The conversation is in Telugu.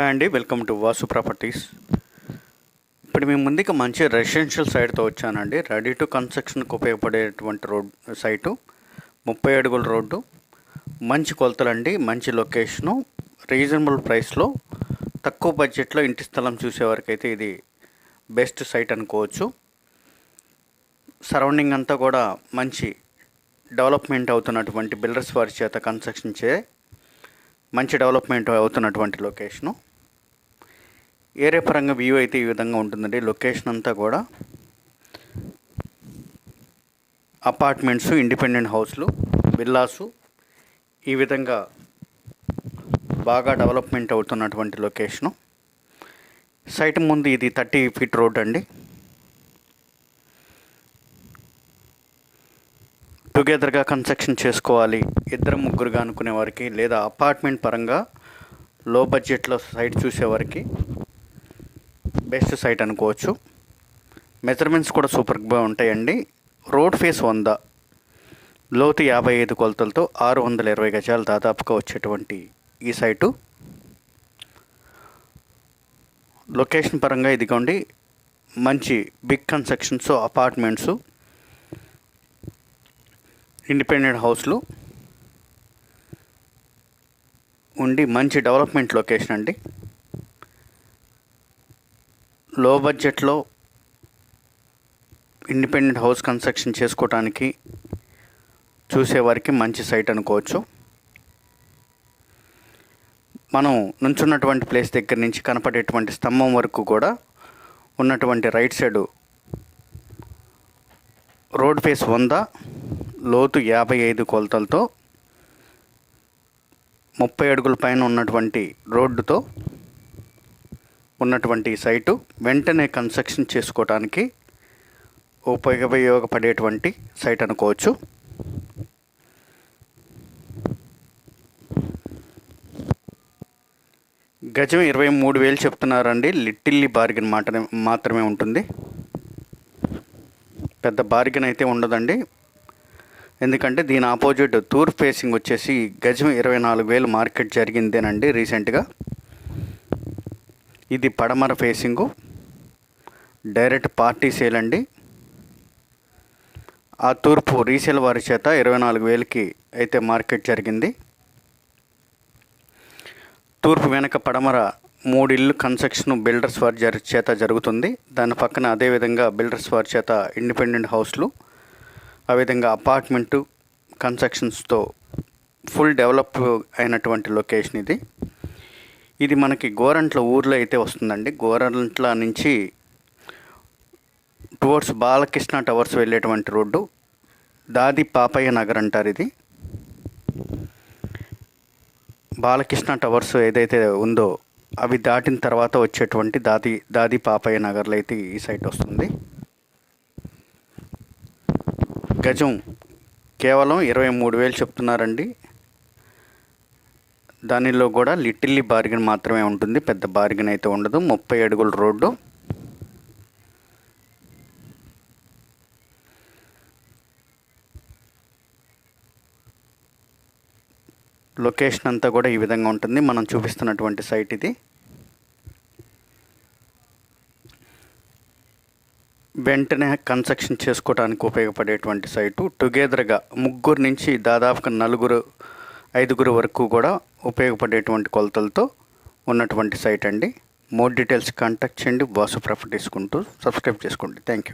హాయ్ అండి, వెల్కమ్ టు వాసు ప్రాపర్టీస్. ఇప్పుడు మీ ముందుకి మంచి రెసిడెన్షియల్ సైట్తో వచ్చానండి. రెడీ టు కన్స్ట్రక్షన్కి ఉపయోగపడేటువంటి సైటు, 30 అడుగుల రోడ్డు, మంచి కొలతలండి, మంచి లొకేషను, రీజనబుల్ ప్రైస్లో, తక్కువ బడ్జెట్లో ఇంటి స్థలం చూసేవారికైతే ఇది బెస్ట్ సైట్ అనుకోవచ్చు. సరౌండింగ్ అంతా కూడా మంచి డెవలప్మెంట్ అవుతున్నటువంటి బిల్డర్స్ వారి చేత కన్స్ట్రక్షన్ మంచి డెవలప్మెంట్ అవుతున్నటువంటి లొకేషను. ఏరియా పరంగా వ్యూ అయితే ఈ విధంగా ఉంటుందండి. లొకేషన్ అంతా కూడా అపార్ట్మెంట్స్, ఇండిపెండెంట్ హౌస్లు, విల్లాసు, ఈ విధంగా బాగా డెవలప్మెంట్ అవుతున్నటువంటి లొకేషను. సైట్ ముందు ఇది 30 ఫీట్ రోడ్ అండి. టుగెదర్గా కన్స్ట్రక్షన్ చేసుకోవాలి, ఇద్దరు ముగ్గురుగా అనుకునే వారికి, లేదా అపార్ట్మెంట్ పరంగా లో బడ్జెట్లో సైట్ చూసేవారికి బెస్ట్ సైట్ అనుకోవచ్చు. మెజర్మెంట్స్ కూడా సూపర్గా ఉంటాయండి. రోడ్ ఫేస్ 100, లోతు 55 కొలతలతో 620 గజాలు దాదాపుగా వచ్చేటువంటి ఈ సైటు. లొకేషన్ పరంగా ఇదిగోండి, మంచి బిగ్ కన్స్ట్రక్షన్స్, అపార్ట్మెంట్స్, ఇండిపెండెంట్ హౌస్లు ఉండి మంచి డెవలప్మెంట్ లొకేషన్ అండి. లో బడ్జెట్లో ఇండిపెండెంట్ హౌస్ కన్స్ట్రక్షన్ చేసుకోవడానికి చూసేవారికి మంచి సైట్ అనుకోవచ్చు. మనం నుంచున్నటువంటి ప్లేస్ దగ్గర నుంచి కనపడేటువంటి స్తంభం వరకు కూడా ఉన్నటువంటి రైట్ సైడు రోడ్ ఫేస్ 100, లోతు 55 కొలతలతో 30 అడుగుల పైన ఉన్నటువంటి రోడ్డుతో ఉన్నటువంటి సైటు వెంటనే కన్స్ట్రక్షన్ చేసుకోవడానికి ఉపయోగపడేటువంటి సైట్ అనుకోవచ్చు. గజం 23,000 చెప్తున్నారండి. లిటిల్లీ బార్గెన్ మాత్రమే ఉంటుంది, పెద్ద బార్గెన్ అయితే ఉండదండి. ఎందుకంటే దీని ఆపోజిట్ తూర్పు ఫేసింగ్ వచ్చేసి గజం 24,000 మార్కెట్ జరిగిందేనండి రీసెంట్గా. ఇది పడమర ఫేసింగు, డైరెక్ట్ పార్టీ సేల్ అండి. ఆ తూర్పు రీసేల్ వారి చేత 24,000కి అయితే మార్కెట్ జరిగింది. తూర్పు వెనక పడమర 3 ఇళ్ళు కన్స్ట్రక్షన్ బిల్డర్స్ వారి చేత జరుగుతుంది. దాని పక్కన అదేవిధంగా బిల్డర్స్ వారి చేత ఇండిపెండెంట్ హౌస్లు, ఆ విధంగా అపార్ట్మెంటు కన్స్ట్రక్షన్స్తో ఫుల్ డెవలప్ అయినటువంటి లొకేషన్ ఇది. ఇది మనకి గోరంట్ల ఊర్లో అయితే వస్తుందండి. గోరంట్ల నుంచి టువర్డ్స్ బాలకృష్ణ టవర్స్ వెళ్ళేటువంటి రోడ్డు, దాది పాపయ్య నగర్ అంటారు. ఇది బాలకృష్ణ టవర్స్ ఏదైతే ఉందో అవి దాటిన తర్వాత వచ్చేటువంటి దాది పాపయ్య నగర్లో అయితే ఈ సైట్ వస్తుంది. గజం కేవలం 23,000 చెప్తున్నారండి. దానిలో కూడా లిటిల్లీ బార్గెన్ మాత్రమే ఉంటుంది, పెద్ద బార్గెన్ అయితే ఉండదు. 30 అడుగుల రోడ్డు, లొకేషన్ అంతా కూడా ఈ విధంగా ఉంటుంది. మనం చూపిస్తున్నటువంటి సైట్ ఇది. వెంటనే కన్స్ట్రక్షన్ చేసుకోవడానికి ఉపయోగపడేటువంటి సైటు. టుగెదర్గా ముగ్గురు నుంచి దాదాపుగా 4-5 వరకు కూడా ఉపయోగపడేటువంటి కొలతలతో ఉన్నటువంటి సైట్ అండి. మోర్ డీటెయిల్స్ కాంటాక్ట్ చేయండి. వాసు ప్రాపర్టీస్ కుంటూ సబ్స్క్రైబ్ చేసుకోండి. Thank you.